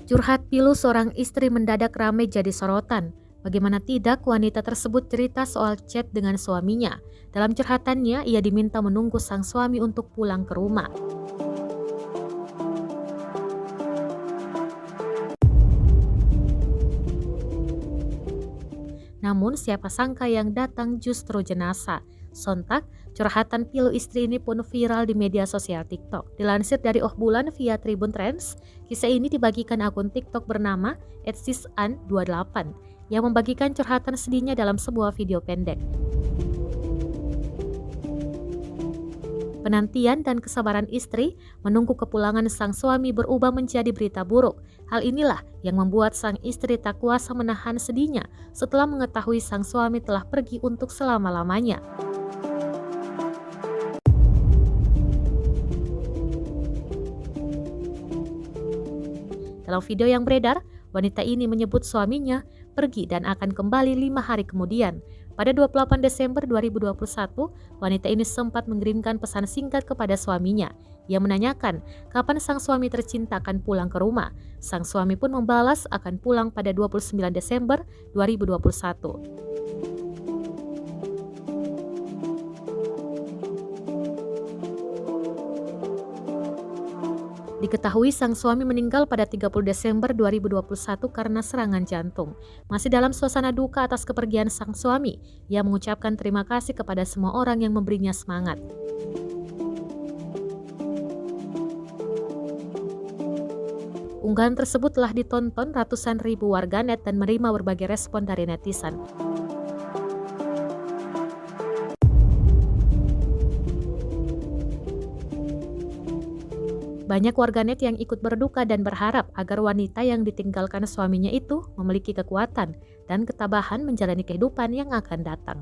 Curhat pilu seorang istri mendadak ramai jadi sorotan. Bagaimana tidak, wanita tersebut cerita soal chat dengan suaminya. Dalam curhatannya, ia diminta menunggu sang suami untuk pulang ke rumah. Namun siapa sangka yang datang justru jenazah. Sontak, curhatan pilu istri ini pun viral di media sosial TikTok. Dilansir dari Oh Bulan via Tribun Trends, kisah ini dibagikan akun TikTok bernama @sisan28 yang membagikan curhatan sedihnya dalam sebuah video pendek. Penantian dan kesabaran istri menunggu kepulangan sang suami berubah menjadi berita buruk. Hal inilah yang membuat sang istri tak kuasa menahan sedihnya setelah mengetahui sang suami telah pergi untuk selama-lamanya. Dalam video yang beredar, wanita ini menyebut suaminya pergi dan akan kembali 5 hari kemudian. Pada 28 Desember 2021, wanita ini sempat mengirimkan pesan singkat kepada suaminya. Ia menanyakan kapan sang suami tercinta akan pulang ke rumah. Sang suami pun membalas akan pulang pada 29 Desember 2021. Diketahui sang suami meninggal pada 30 Desember 2021 karena serangan jantung. Masih dalam suasana duka atas kepergian sang suami, ia mengucapkan terima kasih kepada semua orang yang memberinya semangat. Unggahan tersebut telah ditonton ratusan ribu warganet dan menerima berbagai respon dari netizen. Banyak warganet yang ikut berduka dan berharap agar wanita yang ditinggalkan suaminya itu memiliki kekuatan dan ketabahan menjalani kehidupan yang akan datang.